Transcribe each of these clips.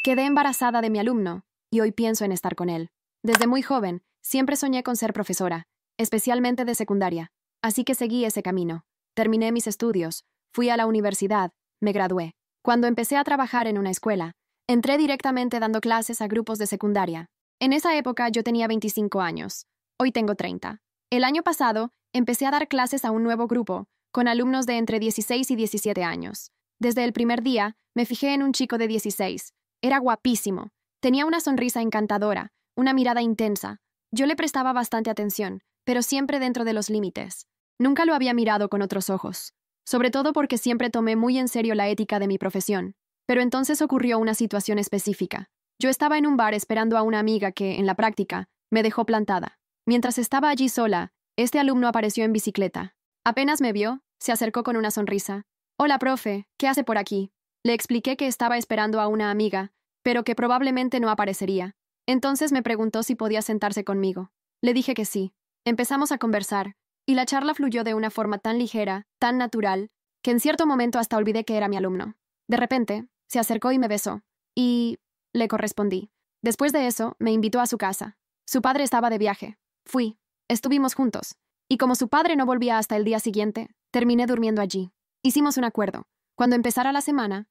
Quedé embarazada de mi alumno, y hoy pienso en estar con él. Desde muy joven, siempre soñé con ser profesora, especialmente de secundaria, así que seguí ese camino. Terminé mis estudios, fui a la universidad, me gradué. Cuando empecé a trabajar en una escuela, entré directamente dando clases a grupos de secundaria. En esa época yo tenía 25 años, hoy tengo 30. El año pasado, empecé a dar clases a un nuevo grupo, con alumnos de entre 16 y 17 años. Desde el primer día, me fijé en un chico de 16. Era guapísimo. Tenía una sonrisa encantadora, una mirada intensa. Yo le prestaba bastante atención, pero siempre dentro de los límites. Nunca lo había mirado con otros ojos, sobre todo porque siempre tomé muy en serio la ética de mi profesión. Pero entonces ocurrió una situación específica. Yo estaba en un bar esperando a una amiga que, en la práctica, me dejó plantada. Mientras estaba allí sola, este alumno apareció en bicicleta. Apenas me vio, se acercó con una sonrisa. «Hola, profe, ¿qué hace por aquí?» Le expliqué que estaba esperando a una amiga, pero que probablemente no aparecería. Entonces me preguntó si podía sentarse conmigo. Le dije que sí. Empezamos a conversar, y la charla fluyó de una forma tan ligera, tan natural, que en cierto momento hasta olvidé que era mi alumno. De repente, se acercó y me besó. Y le correspondí. Después de eso, me invitó a su casa. Su padre estaba de viaje. Fui. Estuvimos juntos. Y como su padre no volvía hasta el día siguiente, terminé durmiendo allí. Hicimos un acuerdo. Cuando empezara la semana,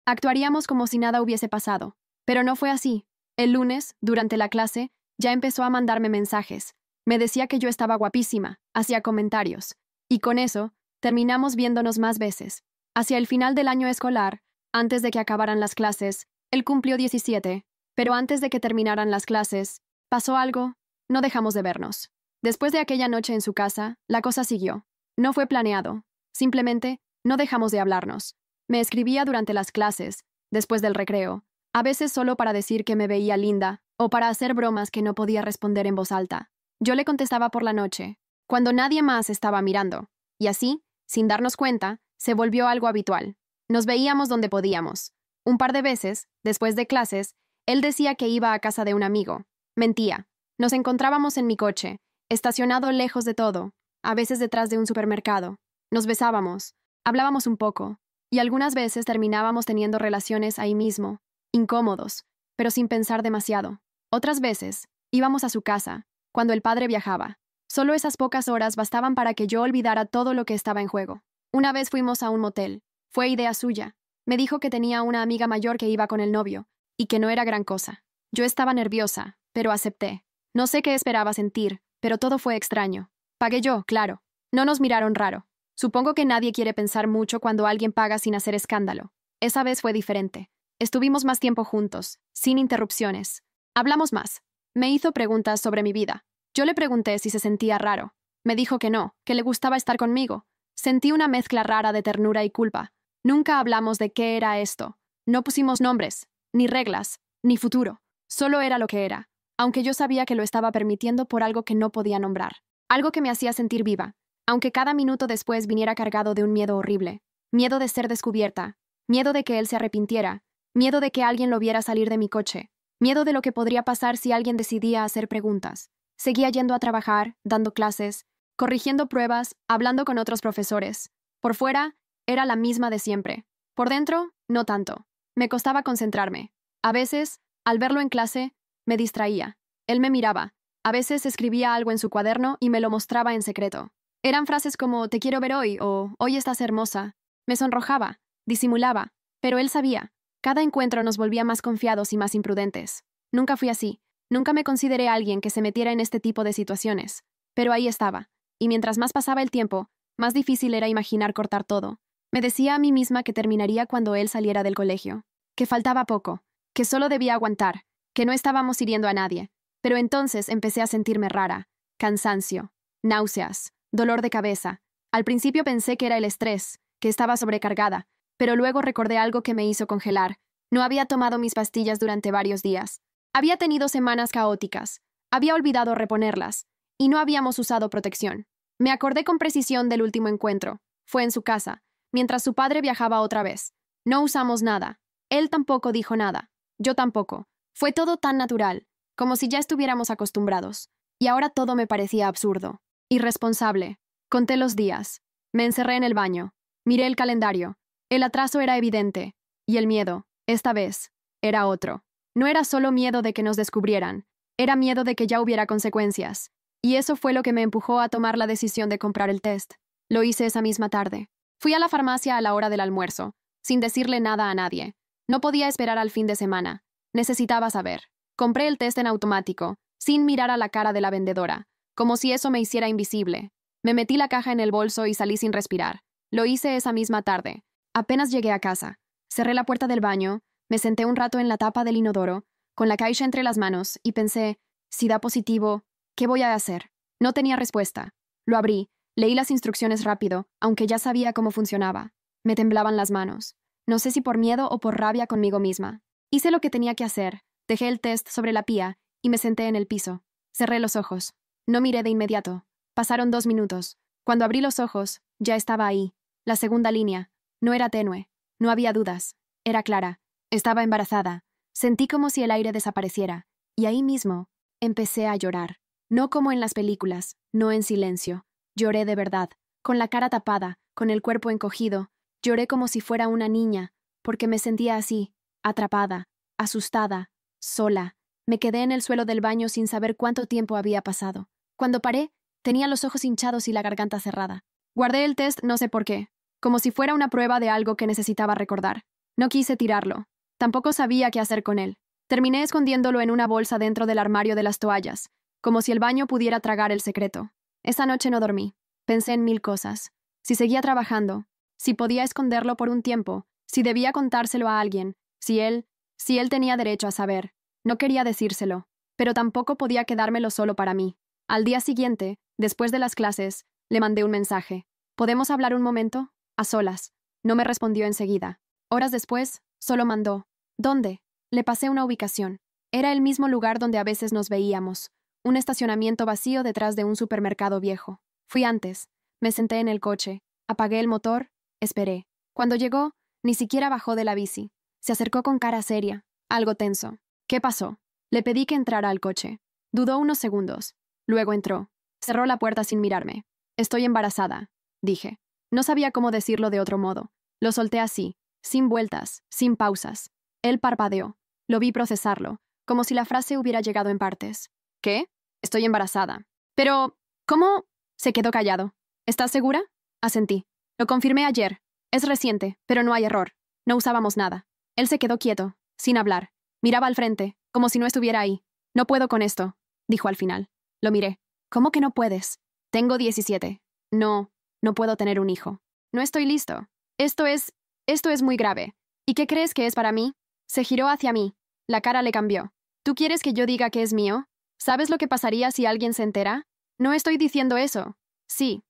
actuaríamos como si nada hubiese pasado. Pero no fue así. El lunes, durante la clase, ya empezó a mandarme mensajes. Me decía que yo estaba guapísima, hacía comentarios. Y con eso, terminamos viéndonos más veces. Hacia el final del año escolar, antes de que acabaran las clases, él cumplió 17, pero antes de que terminaran las clases, pasó algo, no dejamos de vernos. Después de aquella noche en su casa, la cosa siguió. No fue planeado. Simplemente, no dejamos de hablarnos. Me escribía durante las clases, después del recreo, a veces solo para decir que me veía linda, o para hacer bromas que no podía responder en voz alta. Yo le contestaba por la noche, cuando nadie más estaba mirando, y así, sin darnos cuenta, se volvió algo habitual. Nos veíamos donde podíamos. Un par de veces, después de clases, él decía que iba a casa de un amigo. Mentía. Nos encontrábamos en mi coche, estacionado lejos de todo, a veces detrás de un supermercado. Nos besábamos, hablábamos un poco, y algunas veces terminábamos teniendo relaciones ahí mismo, incómodos, pero sin pensar demasiado. Otras veces, íbamos a su casa, cuando el padre viajaba. Solo esas pocas horas bastaban para que yo olvidara todo lo que estaba en juego. Una vez fuimos a un motel. Fue idea suya. Me dijo que tenía una amiga mayor que iba con el novio, y que no era gran cosa. Yo estaba nerviosa, pero acepté. No sé qué esperaba sentir, pero todo fue extraño. Pagué yo, claro. No nos miraron raro. Supongo que nadie quiere pensar mucho cuando alguien paga sin hacer escándalo. Esa vez fue diferente. Estuvimos más tiempo juntos, sin interrupciones. Hablamos más. Me hizo preguntas sobre mi vida. Yo le pregunté si se sentía raro. Me dijo que no, que le gustaba estar conmigo. Sentí una mezcla rara de ternura y culpa. Nunca hablamos de qué era esto. No pusimos nombres, ni reglas, ni futuro. Solo era lo que era, aunque yo sabía que lo estaba permitiendo por algo que no podía nombrar. Algo que me hacía sentir viva, aunque cada minuto después viniera cargado de un miedo horrible. Miedo de ser descubierta, miedo de que él se arrepintiera, miedo de que alguien lo viera salir de mi coche, miedo de lo que podría pasar si alguien decidía hacer preguntas. Seguía yendo a trabajar, dando clases, corrigiendo pruebas, hablando con otros profesores. Por fuera, era la misma de siempre. Por dentro, no tanto. Me costaba concentrarme. A veces, al verlo en clase, me distraía. Él me miraba. A veces escribía algo en su cuaderno y me lo mostraba en secreto. Eran frases como «te quiero ver hoy» o «hoy estás hermosa». Me sonrojaba, disimulaba, pero él sabía. Cada encuentro nos volvía más confiados y más imprudentes. Nunca fui así. Nunca me consideré alguien que se metiera en este tipo de situaciones. Pero ahí estaba. Y mientras más pasaba el tiempo, más difícil era imaginar cortar todo. Me decía a mí misma que terminaría cuando él saliera del colegio, que faltaba poco, que solo debía aguantar, que no estábamos hiriendo a nadie. Pero entonces empecé a sentirme rara, cansancio, náuseas, dolor de cabeza. Al principio pensé que era el estrés, que estaba sobrecargada, pero luego recordé algo que me hizo congelar. No había tomado mis pastillas durante varios días. Había tenido semanas caóticas. Había olvidado reponerlas. Y no habíamos usado protección. Me acordé con precisión del último encuentro. Fue en su casa, mientras su padre viajaba otra vez. No usamos nada. Él tampoco dijo nada. Yo tampoco. Fue todo tan natural, como si ya estuviéramos acostumbrados. Y ahora todo me parecía absurdo. Irresponsable. Conté los días. Me encerré en el baño. Miré el calendario. El atraso era evidente. Y el miedo, esta vez, Era otro. No era solo miedo de que nos descubrieran, era miedo de que ya hubiera consecuencias. Y eso fue lo que me empujó a tomar la decisión de comprar el test. Lo hice esa misma tarde. Fui a la farmacia a la hora del almuerzo, sin decirle nada a nadie. No podía esperar al fin de semana. Necesitaba saber. Compré el test en automático, sin mirar a la cara de la vendedora, como si eso me hiciera invisible. Me metí la caja en el bolso y salí sin respirar. Lo hice esa misma tarde. Apenas llegué a casa. Cerré la puerta del baño, me senté un rato en la tapa del inodoro, con la caixa entre las manos, y pensé, si da positivo, ¿qué voy a hacer? No tenía respuesta. Lo abrí, leí las instrucciones rápido, aunque ya sabía cómo funcionaba. Me temblaban las manos. No sé si por miedo o por rabia conmigo misma. Hice lo que tenía que hacer. Dejé el test sobre la pía y me senté en el piso. Cerré los ojos. No miré de inmediato. Pasaron 2 minutos. Cuando abrí los ojos, ya estaba ahí. La segunda línea. No era tenue. No había dudas. Era clara. Estaba embarazada. Sentí como si el aire desapareciera. Y ahí mismo, empecé a llorar. No como en las películas, no en silencio. Lloré de verdad, con la cara tapada, con el cuerpo encogido. Lloré como si fuera una niña, porque me sentía así, atrapada, asustada, sola. Me quedé en el suelo del baño sin saber cuánto tiempo había pasado. Cuando paré, tenía los ojos hinchados y la garganta cerrada. Guardé el test no sé por qué, como si fuera una prueba de algo que necesitaba recordar. No quise tirarlo. Tampoco sabía qué hacer con él. Terminé escondiéndolo en una bolsa dentro del armario de las toallas, como si el baño pudiera tragar el secreto. Esa noche no dormí. Pensé en 1000 cosas. Si seguía trabajando, si podía esconderlo por un tiempo, si debía contárselo a alguien, si él tenía derecho a saber. No quería decírselo, pero tampoco podía quedármelo solo para mí. Al día siguiente, después de las clases, le mandé un mensaje. ¿Podemos hablar un momento? A solas. No me respondió enseguida. Horas después, solo mandó. ¿Dónde? Le pasé una ubicación. Era el mismo lugar donde a veces nos veíamos. Un estacionamiento vacío detrás de un supermercado viejo. Fui antes. Me senté en el coche. Apagué el motor. Esperé. Cuando llegó, ni siquiera bajó de la bici. Se acercó con cara seria, algo tenso. ¿Qué pasó? Le pedí que entrara al coche. Dudó unos segundos. Luego entró. Cerró la puerta sin mirarme. Estoy embarazada, dije. No sabía cómo decirlo de otro modo. Lo solté así, sin vueltas, sin pausas. Él parpadeó. Lo vi procesarlo, como si la frase hubiera llegado en partes. ¿Qué? Estoy embarazada. Pero, ¿cómo? Se quedó callado. ¿Estás segura? Asentí. Lo confirmé ayer. Es reciente, pero no hay error. No usábamos nada. Él se quedó quieto, sin hablar. Miraba al frente, como si no estuviera ahí. No puedo con esto, dijo al final. Lo miré. ¿Cómo que no puedes? Tengo 17. No puedo tener un hijo. No estoy listo. Esto es muy grave. ¿Y qué crees que es para mí? Se giró hacia mí. La cara le cambió. ¿Tú quieres que yo diga que es mío? ¿Sabes lo que pasaría si alguien se entera? No estoy diciendo eso. Sí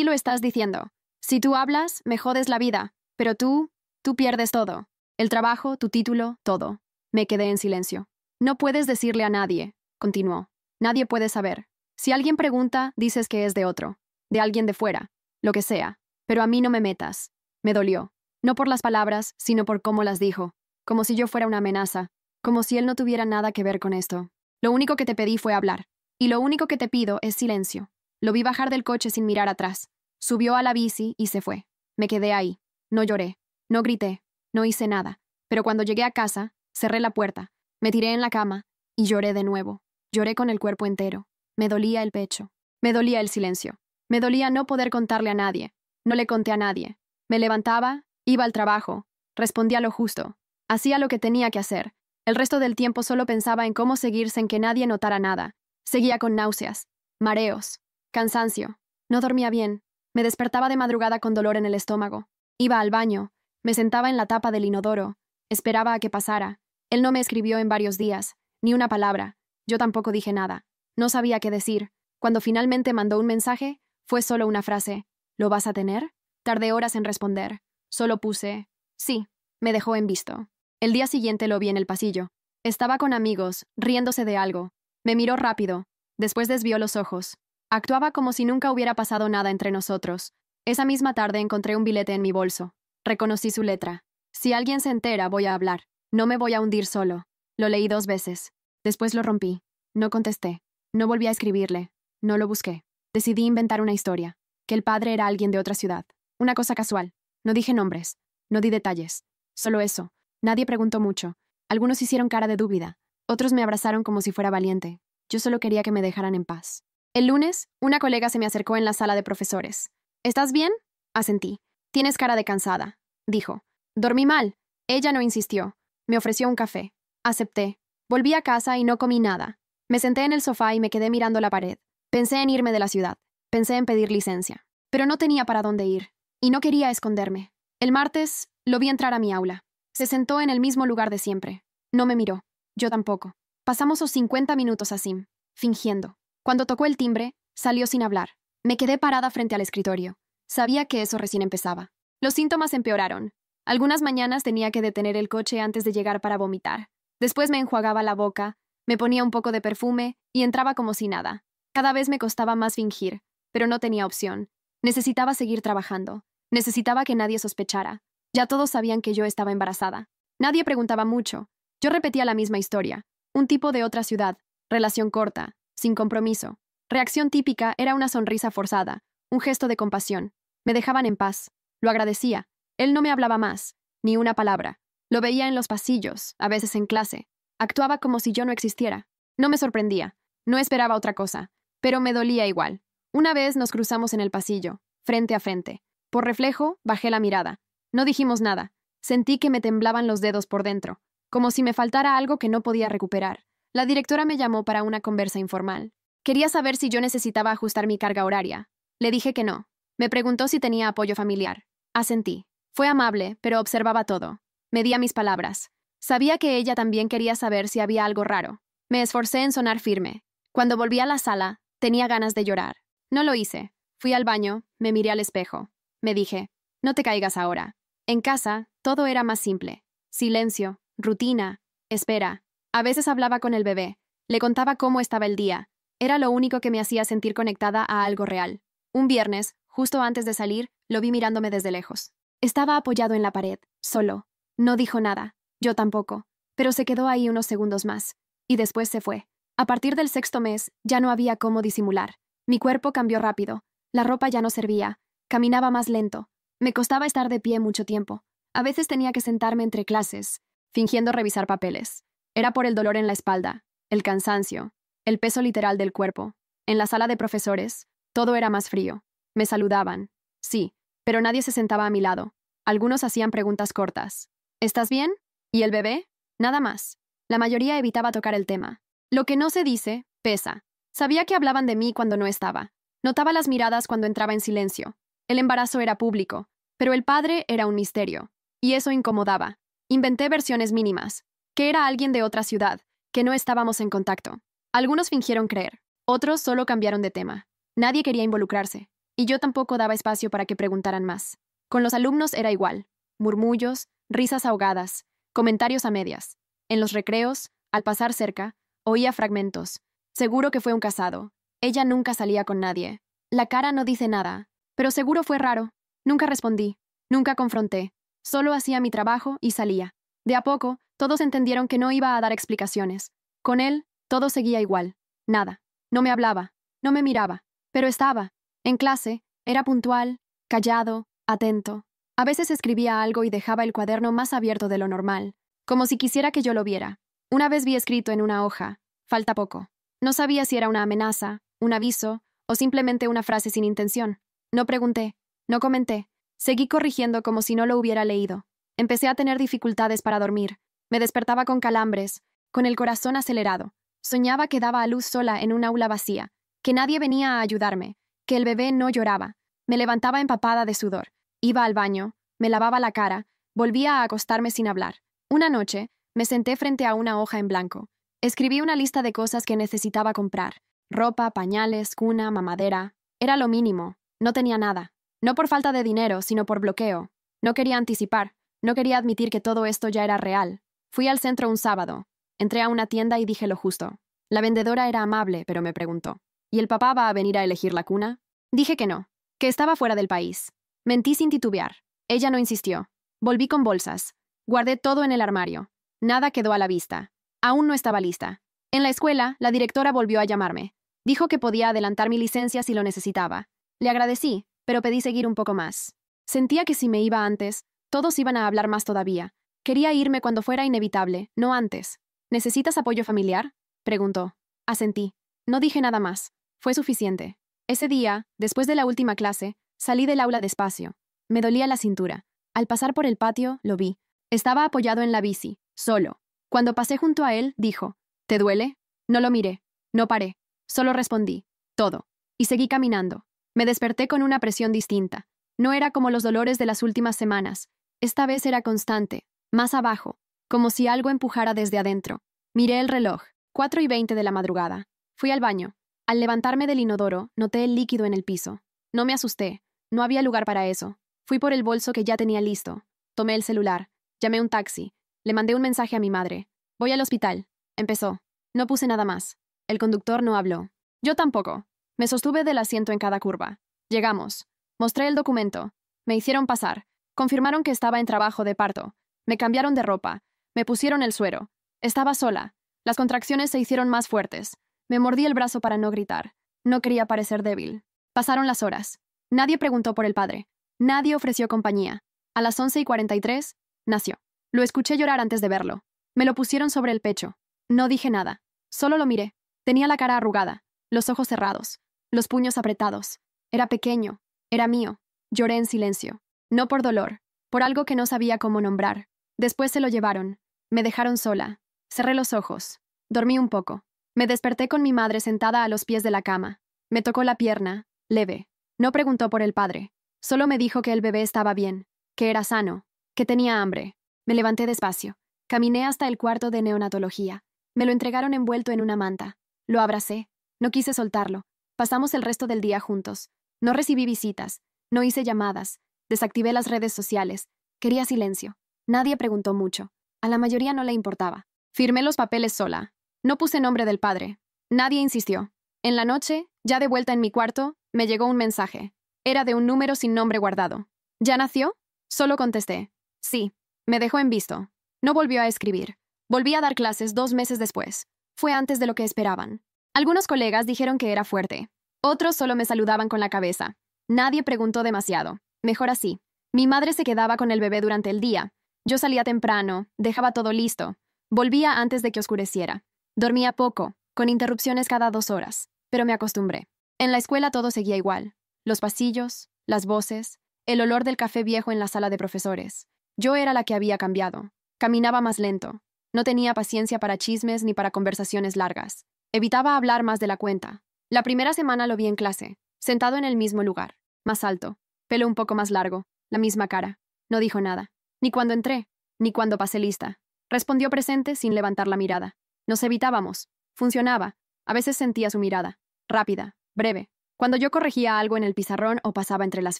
lo estás diciendo. Si tú hablas, me jodes la vida. Pero tú pierdes todo. El trabajo, tu título, todo. Me quedé en silencio. No puedes decirle a nadie, continuó. Nadie puede saber. Si alguien pregunta, dices que es de otro. De alguien de fuera. Lo que sea. Pero a mí no me metas. Me dolió. No por las palabras, sino por cómo las dijo. Como si yo fuera una amenaza. Como si él no tuviera nada que ver con esto. Lo único que te pedí fue hablar. Y lo único que te pido es silencio. Lo vi bajar del coche sin mirar atrás. Subió a la bici y se fue. Me quedé ahí. No lloré. No grité. No hice nada. Pero cuando llegué a casa, cerré la puerta. Me tiré en la cama y lloré de nuevo. Lloré con el cuerpo entero. Me dolía el pecho. Me dolía el silencio. Me dolía no poder contarle a nadie. No le conté a nadie. Me levantaba, iba al trabajo, respondía lo justo. Hacía lo que tenía que hacer. El resto del tiempo solo pensaba en cómo seguir sin que nadie notara nada. Seguía con náuseas, mareos, cansancio. No dormía bien. Me despertaba de madrugada con dolor en el estómago. Iba al baño. Me sentaba en la tapa del inodoro. Esperaba a que pasara. Él no me escribió en varios días. Ni una palabra. Yo tampoco dije nada. No sabía qué decir. Cuando finalmente mandó un mensaje, fue solo una frase. ¿Lo vas a tener? Tardé horas en responder. Solo puse, sí. Me dejó en visto. El día siguiente lo vi en el pasillo. Estaba con amigos, riéndose de algo. Me miró rápido. Después desvió los ojos. Actuaba como si nunca hubiera pasado nada entre nosotros. Esa misma tarde encontré un billete en mi bolso. Reconocí su letra. Si alguien se entera, voy a hablar. No me voy a hundir solo. Lo leí 2 veces. Después lo rompí. No contesté. No volví a escribirle. No lo busqué. Decidí inventar una historia. Que el padre era alguien de otra ciudad. Una cosa casual. No dije nombres. No di detalles. Solo eso. Nadie preguntó mucho. Algunos hicieron cara de dúvida. Otros me abrazaron como si fuera valiente. Yo solo quería que me dejaran en paz. El lunes, una colega se me acercó en la sala de profesores. ¿Estás bien? Asentí. Tienes cara de cansada, dijo. Dormí mal. Ella no insistió. Me ofreció un café. Acepté. Volví a casa y no comí nada. Me senté en el sofá y me quedé mirando la pared. Pensé en irme de la ciudad. Pensé en pedir licencia. Pero no tenía para dónde ir. Y no quería esconderme. El martes, lo vi entrar a mi aula. Se sentó en el mismo lugar de siempre. No me miró. Yo tampoco. Pasamos los 50 minutos así, fingiendo. Cuando tocó el timbre, salió sin hablar. Me quedé parada frente al escritorio. Sabía que eso recién empezaba. Los síntomas empeoraron. Algunas mañanas tenía que detener el coche antes de llegar para vomitar. Después me enjuagaba la boca, me ponía un poco de perfume y entraba como si nada. Cada vez me costaba más fingir, pero no tenía opción. Necesitaba seguir trabajando. Necesitaba que nadie sospechara. Ya todos sabían que yo estaba embarazada. Nadie preguntaba mucho. Yo repetía la misma historia. Un tipo de otra ciudad, relación corta, sin compromiso. Reacción típica era una sonrisa forzada, un gesto de compasión. Me dejaban en paz. Lo agradecía. Él no me hablaba más, ni una palabra. Lo veía en los pasillos, a veces en clase. Actuaba como si yo no existiera. No me sorprendía. No esperaba otra cosa. Pero me dolía igual. Una vez nos cruzamos en el pasillo, frente a frente. Por reflejo, bajé la mirada. No dijimos nada. Sentí que me temblaban los dedos por dentro, como si me faltara algo que no podía recuperar. La directora me llamó para una conversa informal. Quería saber si yo necesitaba ajustar mi carga horaria. Le dije que no. Me preguntó si tenía apoyo familiar. Asentí. Fue amable, pero observaba todo. Medía mis palabras. Sabía que ella también quería saber si había algo raro. Me esforcé en sonar firme. Cuando volví a la sala, tenía ganas de llorar. No lo hice. Fui al baño, me miré al espejo. Me dije, no te caigas ahora. En casa, todo era más simple. Silencio, rutina, espera. A veces hablaba con el bebé. Le contaba cómo estaba el día. Era lo único que me hacía sentir conectada a algo real. Un viernes, justo antes de salir, lo vi mirándome desde lejos. Estaba apoyado en la pared, solo. No dijo nada. Yo tampoco. Pero se quedó ahí unos segundos más. Y después se fue. A partir del 6.º mes, ya no había cómo disimular. Mi cuerpo cambió rápido. La ropa ya no servía. Caminaba más lento. Me costaba estar de pie mucho tiempo. A veces tenía que sentarme entre clases, fingiendo revisar papeles. Era por el dolor en la espalda, el cansancio, el peso literal del cuerpo. En la sala de profesores, todo era más frío. Me saludaban. Sí, pero nadie se sentaba a mi lado. Algunos hacían preguntas cortas. ¿Estás bien? ¿Y el bebé? Nada más. La mayoría evitaba tocar el tema. Lo que no se dice, pesa. Sabía que hablaban de mí cuando no estaba. Notaba las miradas cuando entraba en silencio. El embarazo era público, pero el padre era un misterio. Y eso incomodaba. Inventé versiones mínimas. Que era alguien de otra ciudad, que no estábamos en contacto. Algunos fingieron creer. Otros solo cambiaron de tema. Nadie quería involucrarse. Y yo tampoco daba espacio para que preguntaran más. Con los alumnos era igual. Murmullos, risas ahogadas, comentarios a medias. En los recreos, al pasar cerca, oía fragmentos. Seguro que fue un casado. Ella nunca salía con nadie. La cara no dice nada, pero seguro fue raro. Nunca respondí, nunca confronté. Solo hacía mi trabajo y salía. De a poco, todos entendieron que no iba a dar explicaciones. Con él, todo seguía igual. Nada. No me hablaba, no me miraba, pero estaba. En clase, era puntual, callado, atento. A veces escribía algo y dejaba el cuaderno más abierto de lo normal, como si quisiera que yo lo viera. Una vez vi escrito en una hoja, falta poco. No sabía si era una amenaza, un aviso, o simplemente una frase sin intención. No pregunté, no comenté. Seguí corrigiendo como si no lo hubiera leído. Empecé a tener dificultades para dormir. Me despertaba con calambres, con el corazón acelerado. Soñaba que daba a luz sola en un aula vacía, que nadie venía a ayudarme, que el bebé no lloraba. Me levantaba empapada de sudor. Iba al baño, me lavaba la cara, volvía a acostarme sin hablar. Una noche, me senté frente a una hoja en blanco. Escribí una lista de cosas que necesitaba comprar. Ropa, pañales, cuna, mamadera. Era lo mínimo. No tenía nada. No por falta de dinero, sino por bloqueo. No quería anticipar. No quería admitir que todo esto ya era real. Fui al centro un sábado. Entré a una tienda y dije lo justo. La vendedora era amable, pero me preguntó, ¿y el papá va a venir a elegir la cuna? Dije que no, que estaba fuera del país. Mentí sin titubear. Ella no insistió. Volví con bolsas. Guardé todo en el armario. Nada quedó a la vista. Aún no estaba lista. En la escuela, la directora volvió a llamarme. Dijo que podía adelantar mi licencia si lo necesitaba. Le agradecí, pero pedí seguir un poco más. Sentía que si me iba antes, todos iban a hablar más todavía. Quería irme cuando fuera inevitable, no antes. ¿Necesitas apoyo familiar? Preguntó. Asentí. No dije nada más. Fue suficiente. Ese día, después de la última clase, salí del aula despacio. Me dolía la cintura. Al pasar por el patio, lo vi. Estaba apoyado en la bici, solo. Cuando pasé junto a él, dijo, ¿te duele? No lo miré. No paré. Solo respondí, todo. Y seguí caminando. Me desperté con una presión distinta. No era como los dolores de las últimas semanas. Esta vez era constante, más abajo, como si algo empujara desde adentro. Miré el reloj, 4:20 de la madrugada. Fui al baño. Al levantarme del inodoro, noté el líquido en el piso. No me asusté. No había lugar para eso. Fui por el bolso que ya tenía listo. Tomé el celular. Llamé un taxi. Le mandé un mensaje a mi madre. Voy al hospital. Empezó. No puse nada más. El conductor no habló. Yo tampoco. Me sostuve del asiento en cada curva. Llegamos. Mostré el documento. Me hicieron pasar. Confirmaron que estaba en trabajo de parto. Me cambiaron de ropa. Me pusieron el suero. Estaba sola. Las contracciones se hicieron más fuertes. Me mordí el brazo para no gritar. No quería parecer débil. Pasaron las horas. Nadie preguntó por el padre. Nadie ofreció compañía. A las 11:43, nació. Lo escuché llorar antes de verlo. Me lo pusieron sobre el pecho. No dije nada. Solo lo miré. Tenía la cara arrugada, los ojos cerrados, los puños apretados. Era pequeño. Era mío. Lloré en silencio. No por dolor, por algo que no sabía cómo nombrar. Después se lo llevaron. Me dejaron sola. Cerré los ojos. Dormí un poco. Me desperté con mi madre sentada a los pies de la cama. Me tocó la pierna, leve. No preguntó por el padre. Solo me dijo que el bebé estaba bien, que era sano, que tenía hambre. Me levanté despacio. Caminé hasta el cuarto de neonatología. Me lo entregaron envuelto en una manta. Lo abracé. No quise soltarlo. Pasamos el resto del día juntos. No recibí visitas. No hice llamadas. Desactivé las redes sociales. Quería silencio. Nadie preguntó mucho. A la mayoría no le importaba. Firmé los papeles sola. No puse nombre del padre. Nadie insistió. En la noche, ya de vuelta en mi cuarto, me llegó un mensaje. Era de un número sin nombre guardado. ¿Ya nació? Solo contesté. Sí. Me dejó en visto. No volvió a escribir. Volví a dar clases 2 meses después. Fue antes de lo que esperaban. Algunos colegas dijeron que era fuerte. Otros solo me saludaban con la cabeza. Nadie preguntó demasiado. Mejor así. Mi madre se quedaba con el bebé durante el día. Yo salía temprano, dejaba todo listo. Volvía antes de que oscureciera. Dormía poco, con interrupciones cada 2 horas, pero me acostumbré. En la escuela todo seguía igual. Los pasillos, las voces, el olor del café viejo en la sala de profesores. Yo era la que había cambiado. Caminaba más lento. No tenía paciencia para chismes ni para conversaciones largas. Evitaba hablar más de la cuenta. La primera semana lo vi en clase, sentado en el mismo lugar, más alto, pelo un poco más largo, la misma cara. No dijo nada. Ni cuando entré, ni cuando pasé lista. Respondió presente sin levantar la mirada. Nos evitábamos. Funcionaba. A veces sentía su mirada. Rápida, breve. Cuando yo corregía algo en el pizarrón o pasaba entre las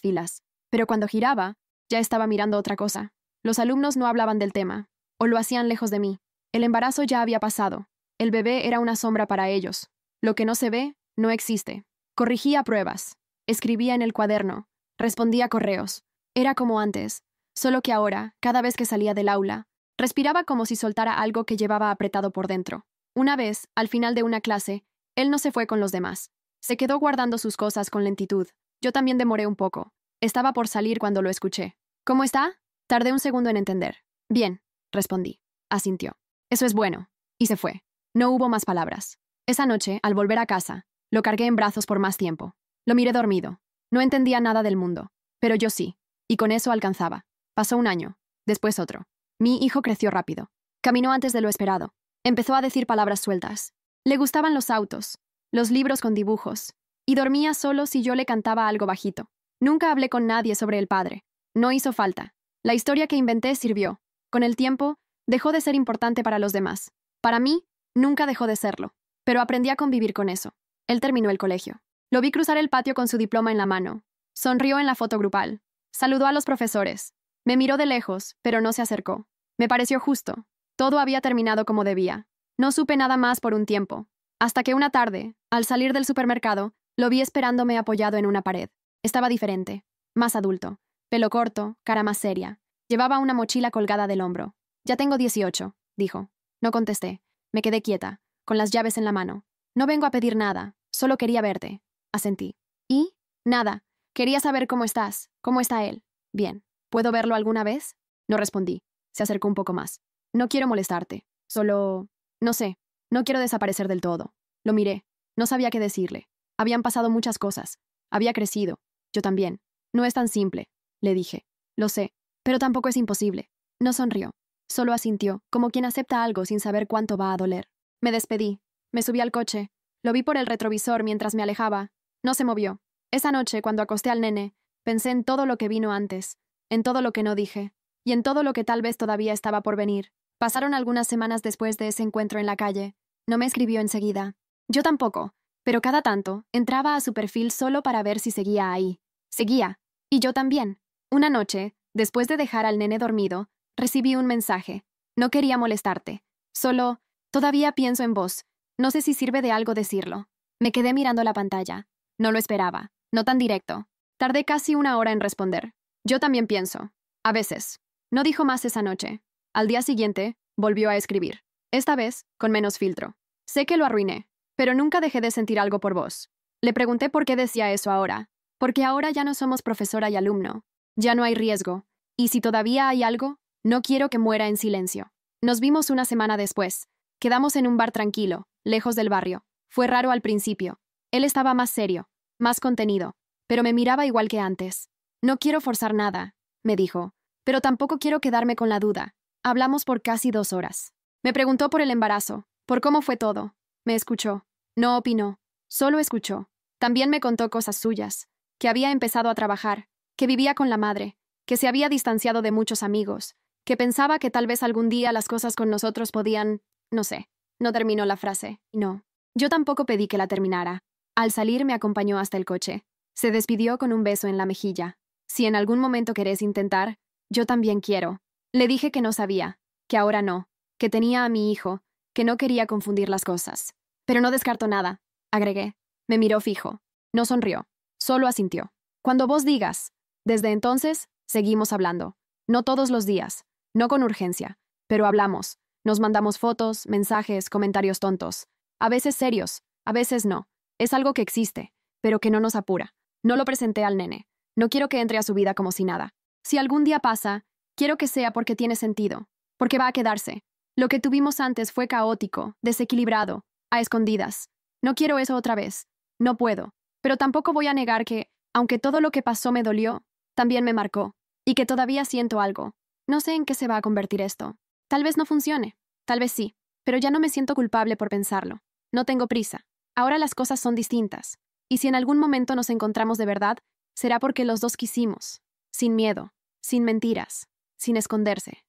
filas. Pero cuando giraba, ya estaba mirando otra cosa. Los alumnos no hablaban del tema, o lo hacían lejos de mí. El embarazo ya había pasado. El bebé era una sombra para ellos. Lo que no se ve, no existe. Corrigía pruebas. Escribía en el cuaderno. Respondía correos. Era como antes, solo que ahora, cada vez que salía del aula, respiraba como si soltara algo que llevaba apretado por dentro. Una vez, al final de una clase, él no se fue con los demás. Se quedó guardando sus cosas con lentitud. Yo también demoré un poco. Estaba por salir cuando lo escuché. ¿Cómo está? Tardé un segundo en entender. Bien, respondí. Asintió. Eso es bueno. Y se fue. No hubo más palabras. Esa noche, al volver a casa, lo cargué en brazos por más tiempo. Lo miré dormido. No entendía nada del mundo. Pero yo sí. Y con eso alcanzaba. Pasó un año. Después otro. Mi hijo creció rápido. Caminó antes de lo esperado. Empezó a decir palabras sueltas. Le gustaban los autos, los libros con dibujos. Y dormía solo si yo le cantaba algo bajito. Nunca hablé con nadie sobre el padre. No hizo falta. La historia que inventé sirvió. Con el tiempo, dejó de ser importante para los demás. Para mí, nunca dejó de serlo. Pero aprendí a convivir con eso. Él terminó el colegio. Lo vi cruzar el patio con su diploma en la mano. Sonrió en la foto grupal. Saludó a los profesores. Me miró de lejos, pero no se acercó. Me pareció justo. Todo había terminado como debía. No supe nada más por un tiempo. Hasta que una tarde, al salir del supermercado, lo vi esperándome apoyado en una pared. Estaba diferente. Más adulto. Pelo corto, cara más seria. Llevaba una mochila colgada del hombro. Ya tengo 18, dijo. No contesté. Me quedé quieta, con las llaves en la mano. No vengo a pedir nada. Solo quería verte. Asentí. ¿Y? Nada. Quería saber cómo estás. ¿Cómo está él? Bien. ¿Puedo verlo alguna vez? No respondí. Se acercó un poco más. No quiero molestarte. Solo... No sé. No quiero desaparecer del todo. Lo miré. No sabía qué decirle. Habían pasado muchas cosas. Había crecido. Yo también. No es tan simple, le dije. Lo sé. Pero tampoco es imposible. No sonrió. Solo asintió, como quien acepta algo sin saber cuánto va a doler. Me despedí. Me subí al coche. Lo vi por el retrovisor mientras me alejaba. No se movió. Esa noche, cuando acosté al nene, pensé en todo lo que vino antes, en todo lo que no dije, y en todo lo que tal vez todavía estaba por venir. Pasaron algunas semanas después de ese encuentro en la calle. No me escribió enseguida. Yo tampoco, pero cada tanto entraba a su perfil solo para ver si seguía ahí. Seguía. Y yo también. Una noche, después de dejar al nene dormido, recibí un mensaje. No quería molestarte. Solo, todavía pienso en vos. No sé si sirve de algo decirlo. Me quedé mirando la pantalla. No lo esperaba. No tan directo. Tardé casi una hora en responder. Yo también pienso. A veces. No dijo más esa noche. Al día siguiente, volvió a escribir. Esta vez, con menos filtro. Sé que lo arruiné, pero nunca dejé de sentir algo por vos. Le pregunté por qué decía eso ahora. Porque ahora ya no somos profesora y alumno. Ya no hay riesgo. Y si todavía hay algo, no quiero que muera en silencio. Nos vimos una semana después. Quedamos en un bar tranquilo, lejos del barrio. Fue raro al principio. Él estaba más serio, más contenido, pero me miraba igual que antes. No quiero forzar nada, me dijo, pero tampoco quiero quedarme con la duda. Hablamos por casi 2 horas. Me preguntó por el embarazo, por cómo fue todo. Me escuchó. No opinó. Solo escuchó. También me contó cosas suyas. Que había empezado a trabajar, que vivía con la madre, que se había distanciado de muchos amigos, que pensaba que tal vez algún día las cosas con nosotros podían... No sé. No terminó la frase. No. Yo tampoco pedí que la terminara. Al salir me acompañó hasta el coche. Se despidió con un beso en la mejilla. Si en algún momento querés intentar, yo también quiero. Le dije que no sabía, que ahora no, que tenía a mi hijo, que no quería confundir las cosas. Pero no descarto nada, agregué. Me miró fijo. No sonrió. Solo asintió. Cuando vos digas. Desde entonces, seguimos hablando. No todos los días. No con urgencia. Pero hablamos. Nos mandamos fotos, mensajes, comentarios tontos. A veces serios, a veces no. Es algo que existe, pero que no nos apura. No lo presenté al nene. No quiero que entre a su vida como si nada. Si algún día pasa, quiero que sea porque tiene sentido. Porque va a quedarse. Lo que tuvimos antes fue caótico, desequilibrado, a escondidas. No quiero eso otra vez. No puedo. Pero tampoco voy a negar que, aunque todo lo que pasó me dolió, también me marcó. Y que todavía siento algo. No sé en qué se va a convertir esto. Tal vez no funcione. Tal vez sí. Pero ya no me siento culpable por pensarlo. No tengo prisa. Ahora las cosas son distintas. Y si en algún momento nos encontramos de verdad, será porque los dos quisimos. Sin miedo. Sin mentiras. Sin esconderse.